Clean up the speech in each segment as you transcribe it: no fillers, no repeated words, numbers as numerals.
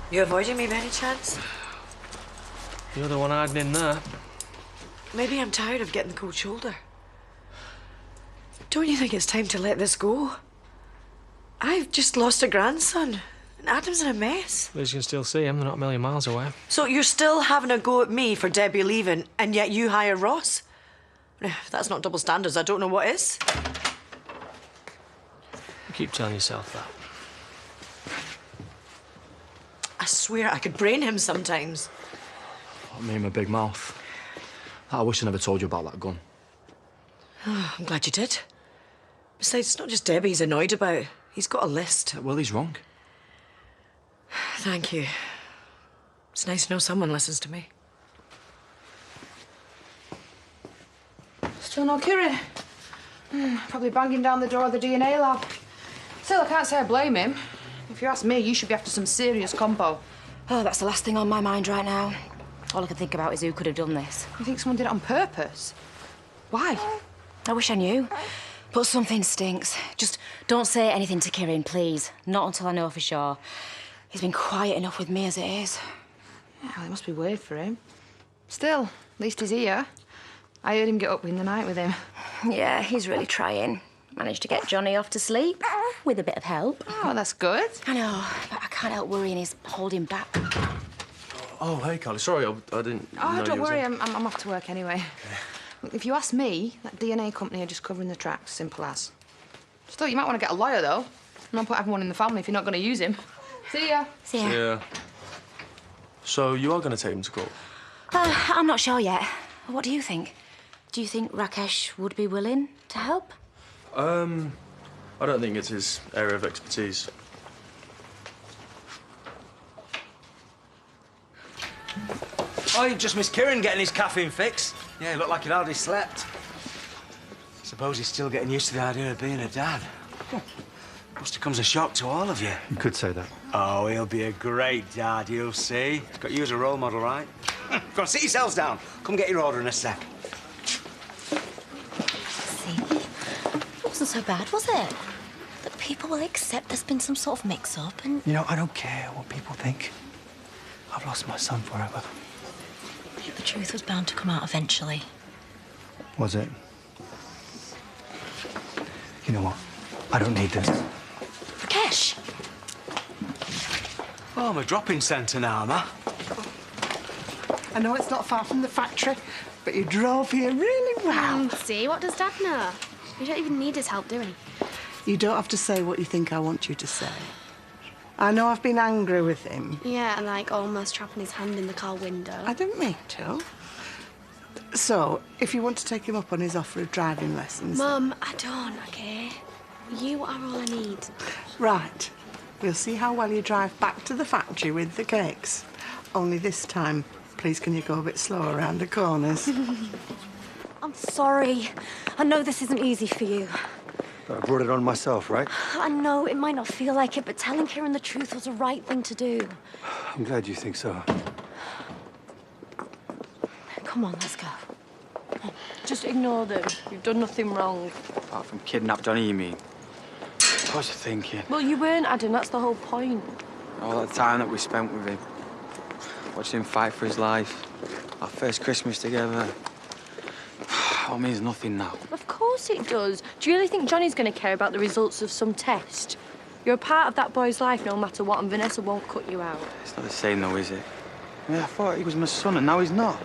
You avoiding me by any chance? You're the one hiding in there. Maybe I'm tired of getting the cold shoulder. Don't you think it's time to let this go? I've just lost a grandson, and Adam's in a mess. Liz can still see him, they're not a million miles away. So you're still having a go at me for Debbie leaving, and yet you hire Ross? If that's not double standards, I don't know what is. You keep telling yourself that. I swear I could brain him sometimes. Me and my big mouth. I wish I never told you about that gun. Oh, I'm glad you did. Besides, it's not just Debbie he's annoyed about. He's got a list. Well, he's wrong. Thank you. It's nice to know someone listens to me. Still no Kiri? Probably banging down the door of the DNA lab. Still, I can't say I blame him. If you ask me, you should be after some serious compo. Oh, that's the last thing on my mind right now. All I can think about is who could have done this. You think someone did it on purpose? Why? I wish I knew. But something stinks. Just don't say anything to Kieran, please. Not until I know for sure. He's been quiet enough with me as it is. Yeah, well, it must be weird for him. Still, at least he's here. I heard him get up in the night with him. Yeah, he's really trying. Managed to get Johnny off to sleep, with a bit of help. Oh, that's good. I know, but I can't help worrying he's holding back. Oh, hey, Carly. Sorry, I didn't know Oh, don't you was worry, in. I'm off to work anyway. Look, if you ask me, that DNA company are just covering the tracks, simple as. Still, you might want to get a lawyer, though. Not put everyone in the family if you're not going to use him. See ya. See ya. Yeah. So you are going to take him to court? I'm not sure yet. What do you think? Do you think Rakesh would be willing to help? I don't think it's his area of expertise. Oh, you just missed Kieran getting his caffeine fix. Yeah, he looked like he'd hardly slept. Suppose he's still getting used to the idea of being a dad. Must have come as a shock to all of you. You could say that. Oh, he'll be a great dad, you'll see. He's got you as a role model, right? Go on, sit yourselves down. Come get your order in a sec. See? It wasn't so bad, was it? That people will accept there's been some sort of mix-up and... You know, I don't care what people think. I've lost my son forever. The truth was bound to come out eventually. Was it? You know what? I don't need this. Rakesh! Oh, I'm a drop-in centre now, am I? I know it's not far from the factory, but you drove here really well. See, what does Dad know? You don't even need his help, do we? You don't have to say what you think I want you to say. I know I've been angry with him. Yeah, and like almost trapping his hand in the car window. I didn't mean to. So, if you want to take him up on his offer of driving lessons... Mum, I don't, OK? You are all I need. Right. We'll see how well you drive back to the factory with the cakes. Only this time, please can you go a bit slower around the corners? I'm sorry. I know this isn't easy for you. I brought it on myself, right? I know it might not feel like it, but telling Kieran the truth was the right thing to do. I'm glad you think so. Come on, let's go. Just ignore them. You've done nothing wrong. Apart from kidnap Johnny, you mean? What was you thinking? Well, you weren't, Adam. That's the whole point. All that time that we spent with him. Watching him fight for his life. Our first Christmas together. All means nothing now. Of course it does. Do you really think Johnny's going to care about the results of some test? You're a part of that boy's life no matter what, and Vanessa won't cut you out. It's not the same, though, is it? I mean, I thought he was my son, and now he's not.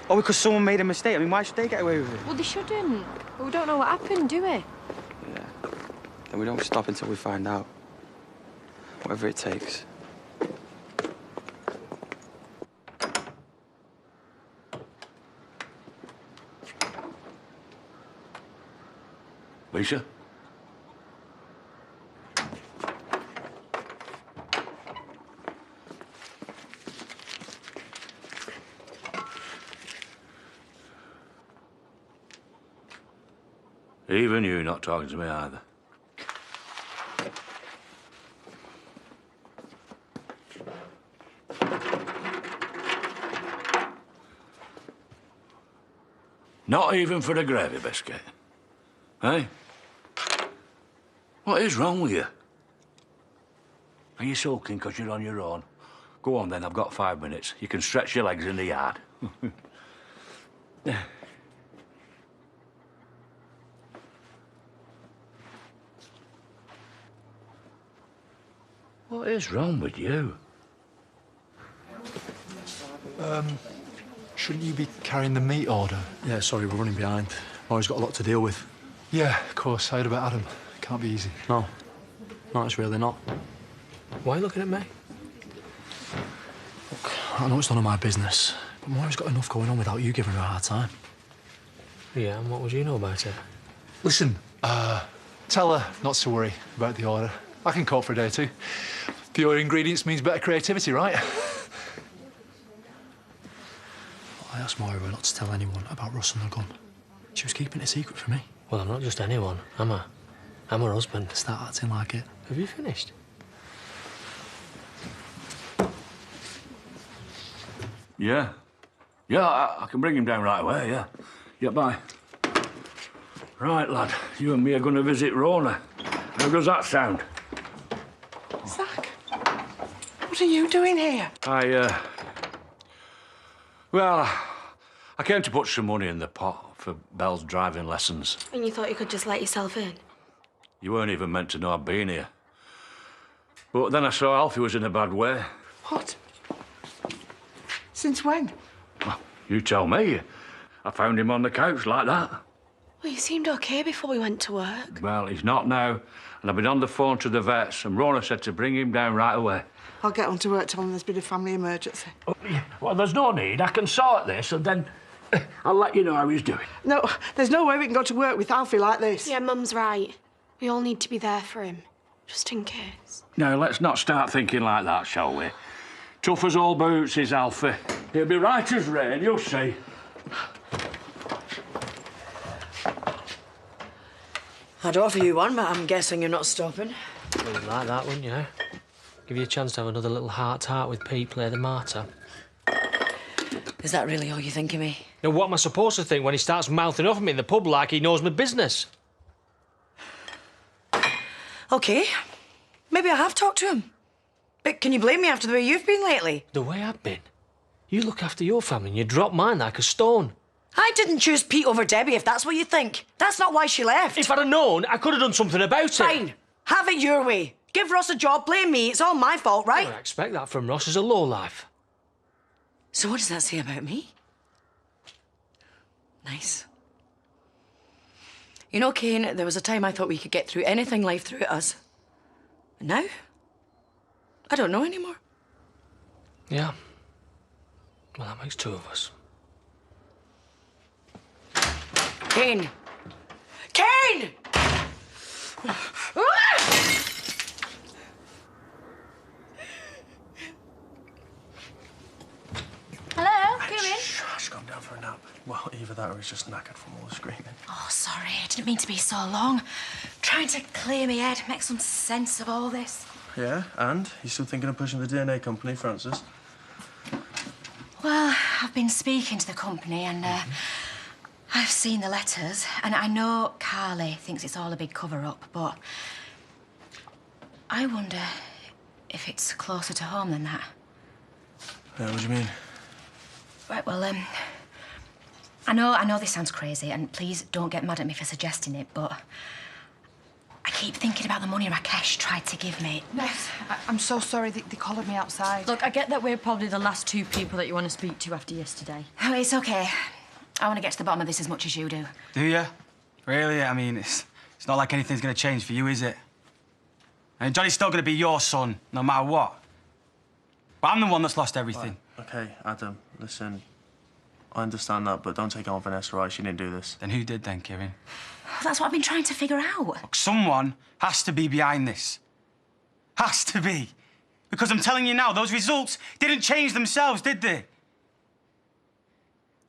Or because someone made a mistake. I mean, why should they get away with it? Well, they shouldn't. But we don't know what happened, do we? Yeah. Then we don't stop until we find out. Whatever it takes. Lisa? Even you not talking to me either. Not even for the gravy biscuit. Hey? What is wrong with you? Are you sulking because you're on your own? Go on then, I've got 5 minutes. You can stretch your legs in the yard. What is wrong with you? Shouldn't you be carrying the meat order? Yeah, sorry, we're running behind. Laurie's got a lot to deal with. Yeah, of course. I heard about Adam. Can't be easy. No. No, it's really not. Why are you looking at me? Look, I know it's none of my business, but Laurie's got enough going on without you giving her a hard time. Yeah, and what would you know about it? Listen, tell her not to worry about the order. I can cope for a day or two. Fewer ingredients means better creativity, right? I asked Moira not to tell anyone about Russ and the gun. She was keeping it a secret from me. Well, I'm not just anyone, am I? I'm her husband. Start acting like it. Have you finished? Yeah. Yeah, I can bring him down right away, yeah. Yeah, bye. Right, lad, you and me are going to visit Rona. How does that sound? Zach, what are you doing here? Well, I came to put some money in the pot for Belle's driving lessons. And you thought you could just let yourself in? You weren't even meant to know I'd been here. But then I saw Alfie was in a bad way. What? Since when? Well, you tell me. I found him on the couch like that. Well, you seemed OK before we went to work. Well, he's not now. And I've been on the phone to the vets, and Rona said to bring him down right away. I'll get on to work, tell them there's been a family emergency. Oh, yeah. Well, there's no need. I can sort this, and then I'll let you know how he's doing. No, there's no way we can go to work with Alfie like this. Yeah, Mum's right. We all need to be there for him, just in case. Now, let's not start thinking like that, shall we? Tough as all boots is Alfie. He'll be right as rain, you'll see. I'd offer you one, but I'm guessing you're not stopping. Well, you'd like that, wouldn't you? Give you a chance to have another little heart-to-heart with Pete, play the martyr. Is that really all you think of me? Now, what am I supposed to think when he starts mouthing off at me in the pub like he knows my business? OK. Maybe I have talked to him. But can you blame me after the way you've been lately? The way I've been? You look after your family and you drop mine like a stone. I didn't choose Pete over Debbie, if that's what you think. That's not why she left. If I'd have known, I could have done something about it. Fine. Have it your way. Give Ross a job, blame me. It's all my fault, right? I expect that from Ross as a lowlife. So what does that say about me? Nice. You know, Kane, there was a time I thought we could get through anything life threw at us. And now? I don't know anymore. Yeah. Well, that makes two of us. Kane! Kane! Hello, Kieran? She's gone down for a nap. Well, either that or he's just knackered from all the screaming. Oh, sorry. I didn't mean to be so long. Trying to clear my head, make some sense of all this. Yeah, and? You still thinking of pushing the DNA company, Francis? Well, I've been speaking to the company and I've seen the letters and I know Carly thinks it's all a big cover-up, but I wonder if it's closer to home than that. Yeah, what do you mean? Right, well, I know this sounds crazy and please don't get mad at me for suggesting it, but I keep thinking about the money Rakesh tried to give me. Ness, I'm so sorry they collared me outside. Look, I get that we're probably the last two people that you want to speak to after yesterday. Oh, it's okay. I want to get to the bottom of this as much as you do. Do you? Really? I mean, it's not like anything's going to change for you, is it? And Johnny's still going to be your son, no matter what. But I'm the one that's lost everything. Right. OK, Adam, listen. I understand that, but don't take on Vanessa, right? She didn't do this. Then who did then, Kieran? That's what I've been trying to figure out. Look, someone has to be behind this. Has to be. Because I'm telling you now, those results didn't change themselves, did they?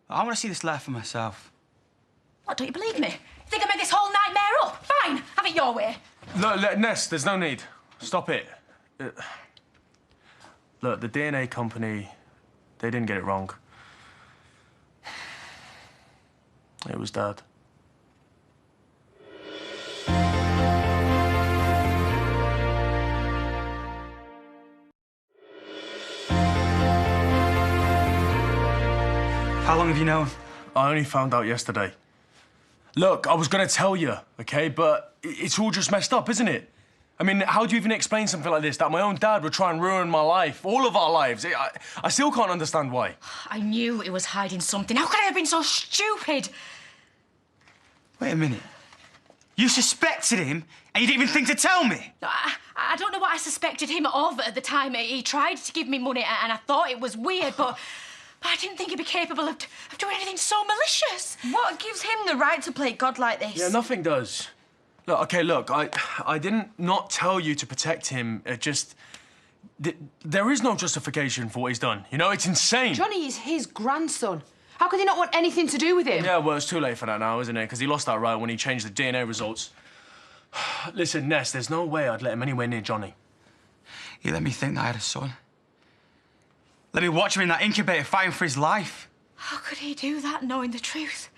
I want to see this letter for myself. What, don't you believe me? You think I made this whole nightmare up? Fine, have it your way. Look, Ness, there's no need. Stop it. Look, the DNA company, they didn't get it wrong. It was Dad. How long have you known? I only found out yesterday. Look, I was gonna tell you, okay, but it's all just messed up, isn't it? I mean, how do you even explain something like this? That my own dad would try and ruin my life, all of our lives. I still can't understand why. I knew he was hiding something. How could I have been so stupid? Wait a minute. You suspected him and you didn't even think to tell me? I don't know what I suspected him of at the time. He tried to give me money and I thought it was weird, but I didn't think he'd be capable of doing anything so malicious. What gives him the right to play God like this? Yeah, nothing does. Look, OK, look, I didn't not tell you to protect him. It just... There is no justification for what he's done. You know, it's insane. Johnny is his grandson. How could he not want anything to do with him? Yeah, well, it's too late for that now, isn't it? Because he lost that right when he changed the DNA results. Listen, Ness, there's no way I'd let him anywhere near Johnny. You let me think that I had a son. Let me watch him in that incubator fighting for his life. How could he do that knowing the truth?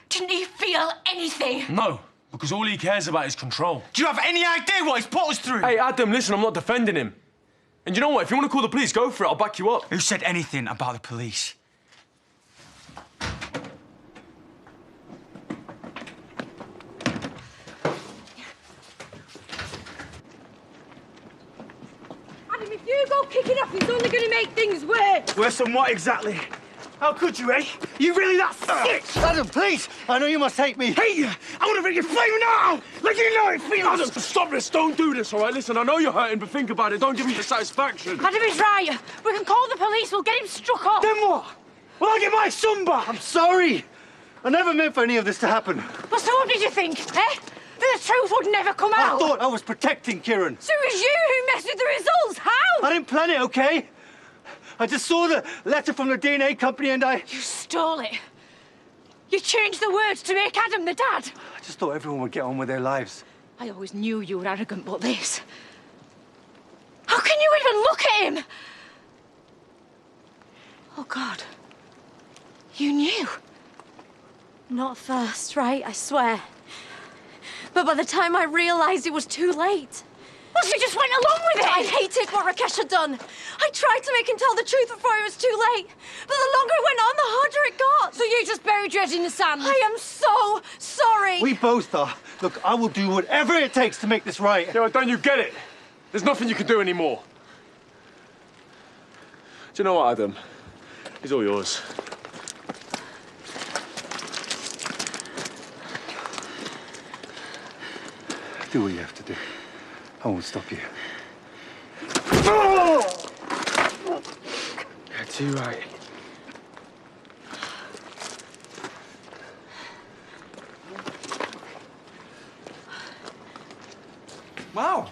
Didn't he feel anything? No, because all he cares about is control. Do you have any idea what he's put us through? Hey, Adam, listen, I'm not defending him. And you know what? If you want to call the police, go for it. I'll back you up. Who said anything about the police? Adam, if you go kicking off, it's only going to make things worse. Worse than what exactly? How could you, eh? You really that sick? Adam, please! I know you must hate me. Hate you? I want to bring you flame now! Let you know it feels! Adam, stop this! Don't do this, all right? Listen, I know you're hurting, but think about it. Don't give me the satisfaction. Adam is right. We can call the police. We'll get him struck up. Then what? Will I get my son back? I'm sorry. I never meant for any of this to happen. Well, so what did you think, eh? That the truth would never come out? I thought I was protecting Kieran. So it was you who messed with the results. How? I didn't plan it, OK? I just saw the letter from the DNA company and I... You stole it. You changed the words to make Adam the dad. I just thought everyone would get on with their lives. I always knew you were arrogant, but this... How can you even look at him? Oh, God. You knew. Not first, right? I swear. But by the time I realised it was too late. Well, so you just went along with it? I hated what Rakesh had done. I tried to make him tell the truth before it was too late. But the longer it went on, the harder it got. So you just buried your head in the sand? I am so sorry. We both are. Look, I will do whatever it takes to make this right. Yeah, well, don't you get it? There's nothing you can do anymore. Do you know what, Adam? It's all yours. Do what you have to do. I won't stop you. You're too right. Wow.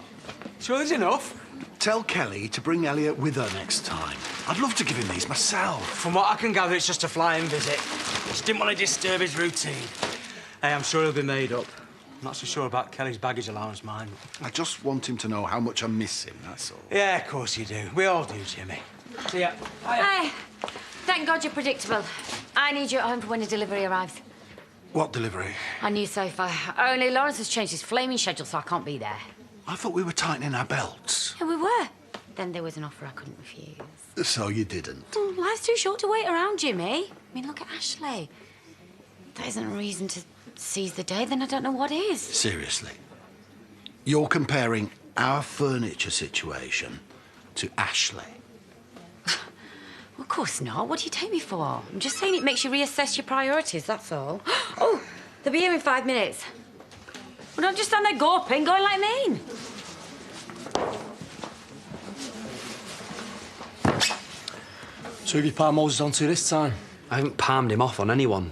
Sure there's enough? Tell Kelly to bring Elliot with her next time. I'd love to give him these myself. From what I can gather, it's just a flying visit. Just didn't want to disturb his routine. Hey, I'm sure he'll be made up. I'm not so sure about Kelly's baggage allowance, mine. I just want him to know how much I miss him, that's all. Yeah, of course you do. We all do, Jimmy. See ya. Hey, thank God you're predictable. I need you at home for when the delivery arrives. What delivery? A new sofa. Only Lawrence has changed his flaming schedule, so I can't be there. I thought we were tightening our belts. Yeah, we were. Then there was an offer I couldn't refuse. So you didn't? Oh, life's too short to wait around, Jimmy. I mean, look at Ashley. If that isn't a reason to seize the day, then I don't know what is. Seriously? You're comparing our furniture situation to Ashley? Well, of course not. What do you take me for? I'm just saying it makes you reassess your priorities, that's all. Oh, they'll be here in 5 minutes. Well, don't just stand there gawping, going like mean. So who have you palmed Moses onto this time? I haven't palmed him off on anyone.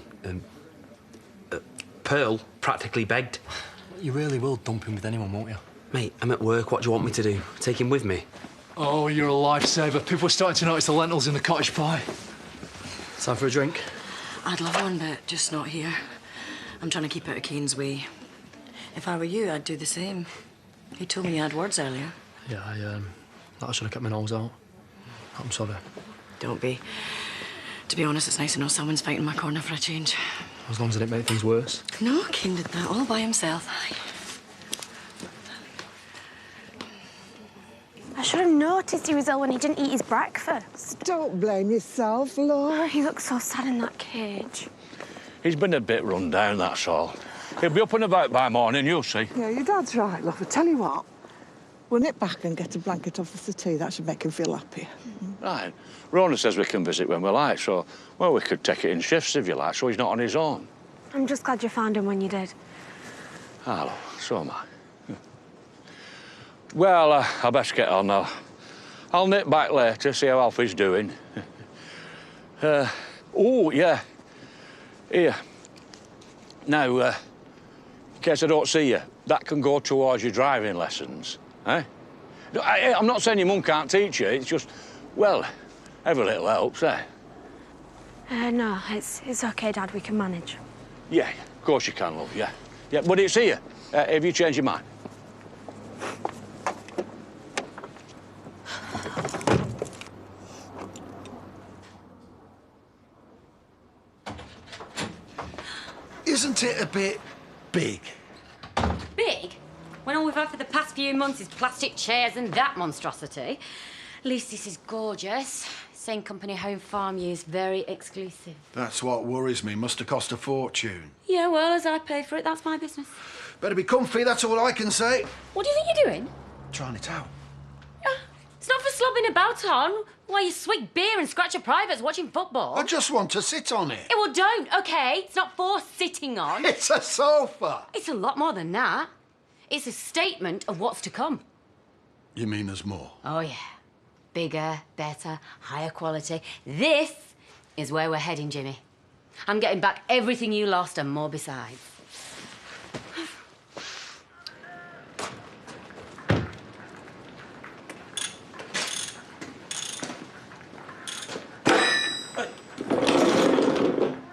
Pearl practically begged. You really will dump him with anyone, won't you? Mate, I'm at work. What do you want me to do? Take him with me? Oh, you're a lifesaver. People are starting to notice the lentils in the cottage pie. Time for a drink? I'd love one, but just not here. I'm trying to keep out of Keane's way. If I were you, I'd do the same. He told me you had words earlier. Yeah, I should have kept my nose out. I'm sorry. Don't be. To be honest, it's nice to know someone's fighting my corner for a change. As long as it didn't make things worse. No, Keane did that all by himself. should have noticed he was ill when he didn't eat his breakfast. Don't blame yourself, Laura. He looks so sad in that cage. He's been a bit run down, that's all. He'll be up and about by morning, you'll see. Yeah, your dad's right, love. I tell you what, we'll nip back and get a blanket off the settee. That should make him feel happier. Right. Rona says we can visit when we like, so, well, we could take it in shifts, if you like, so he's not on his own. I'm just glad you found him when you did. Hello, so am I. Well, I best get on now. I'll nip back later, see how Alfie's doing. Oh, yeah. Here. Now, in case I don't see you, that can go towards your driving lessons, eh? No, I'm not saying your mum can't teach you, it's just, well, every little helps, eh? No, it's OK, Dad, we can manage. Yeah, of course you can, love, yeah. Yeah, but it's here. Have you changed your mind? Isn't it a bit big? Big? When all we've had for the past few months is plastic chairs and that monstrosity. At least this is gorgeous. Same company home farm use, very exclusive. That's what worries me. Must have cost a fortune. Yeah, well, as I pay for it, that's my business. Better be comfy, that's all I can say. What do you think you're doing? Trying it out. It's not for slobbing about on. Why, you swig beer and scratch your privates watching football. I just want to sit on it. Well, don't, OK? It's not for sitting on. It's a sofa. It's a lot more than that. It's a statement of what's to come. You mean there's more? Oh, yeah. Bigger, better, higher quality. This is where we're heading, Jimmy. I'm getting back everything you lost and more besides.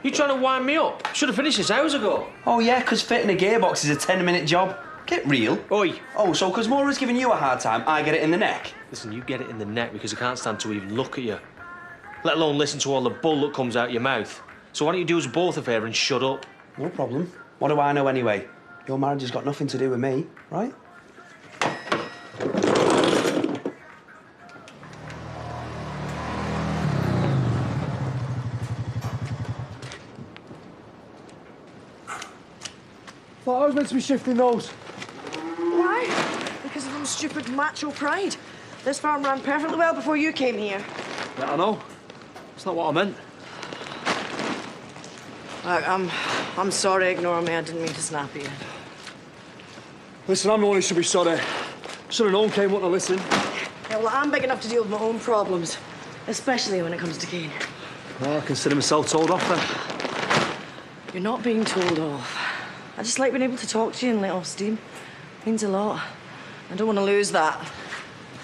You trying to wind me up? Should have finished this hours ago. Oh, yeah, 'cause fitting a gearbox is a 10-minute job. Get real. Oi. Oh, so 'cause Maura's giving you a hard time, I get it in the neck? Listen, you get it in the neck because I can't stand to even look at you. Let alone listen to all the bull that comes out your mouth. So why don't you do us both a favour and shut up? No problem. What do I know anyway? Your marriage has got nothing to do with me, right? Thought I was meant to be shifting those. Why? Because of some stupid macho pride. This farm ran perfectly well before you came here. Yeah, I know. It's not what I meant. Look, I'm sorry, ignore me. I didn't mean to snap at you. Listen, I'm the one who should be sorry. Should have known Kane wouldn't have listened. Yeah, well, I'm big enough to deal with my own problems, especially when it comes to Kane. Well, I consider myself told off then. You're not being told off. I just like being able to talk to you and let off steam. It means a lot. I don't want to lose that.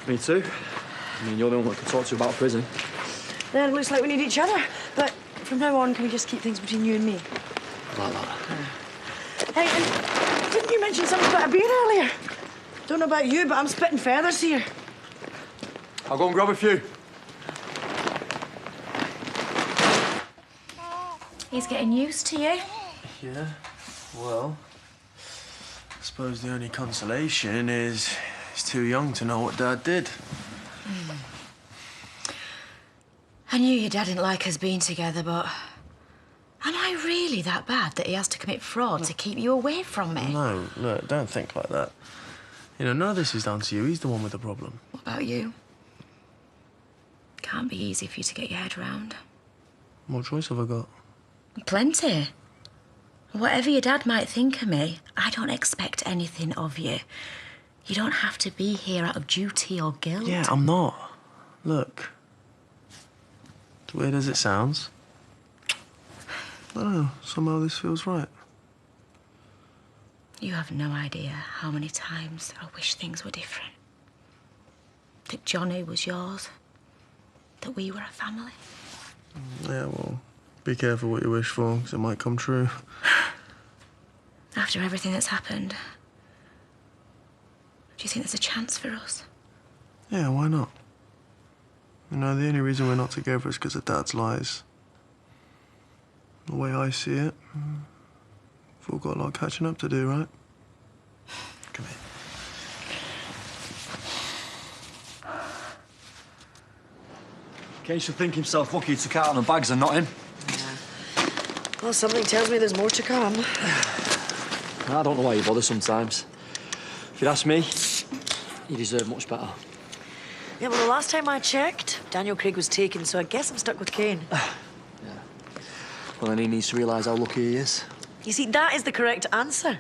Me too. I mean, you're the one I can talk to about prison. Then it looks like we need each other. But from now on, can we just keep things between you and me? Like that. Hey, and didn't you mention something about a beer earlier? Don't know about you, but I'm spitting feathers here. I'll go and grab a few. He's getting used to you. Yeah, well, I suppose the only consolation is he's too young to know what Dad did. I knew your dad didn't like us being together, but am I really that bad that he has to commit fraud to keep you away from me? No, look, don't think like that. You know, none of this is down to you. He's the one with the problem. What about you? Can't be easy for you to get your head round. What choice have I got? Plenty. Whatever your dad might think of me, I don't expect anything of you. You don't have to be here out of duty or guilt. Yeah, I'm not. Look. As weird as it sounds, I don't know, somehow this feels right. You have no idea how many times I wish things were different. That Johnny was yours. That we were a family. Yeah, well, be careful what you wish for, because it might come true. After everything that's happened, do you think there's a chance for us? Yeah, why not? You know, the only reason we're not together is because of Dad's lies. The way I see it, we've all got a lot of catching up to do, right? Come here. Kane should think himself lucky he took out on the bags and not him. Well, something tells me there's more to come. I don't know why you bother sometimes. If you'd ask me, you deserve much better. Yeah, well, the last time I checked, Daniel Craig was taken, so I guess I'm stuck with Kane. Well, then he needs to realise how lucky he is. You see, that is the correct answer.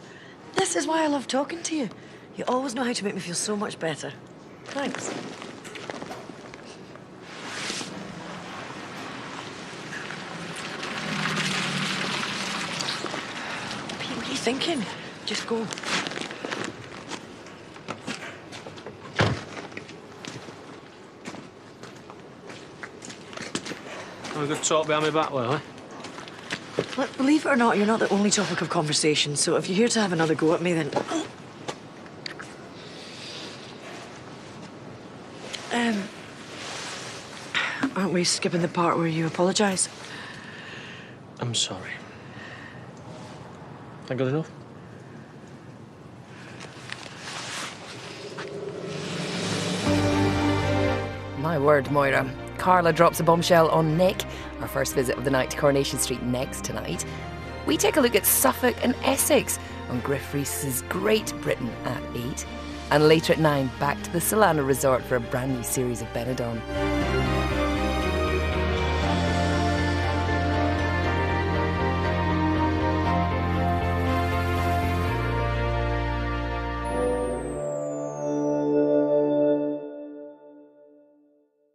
This is why I love talking to you. You always know how to make me feel so much better. Thanks. Pete, what are you thinking? Just go. Have a good talk behind my back, well, eh? Look, believe it or not, you're not the only topic of conversation, so if you're here to have another go at me, then... Aren't we skipping the part where you apologise? I'm sorry. That good enough? My word, Moira. Carla drops a bombshell on Nick. Our first visit of the night to Coronation Street next tonight. We take a look at Suffolk and Essex on Griff Rhys's Great Britain at 8. And later at 9, back to the Solana Resort for a brand new series of Benidorm.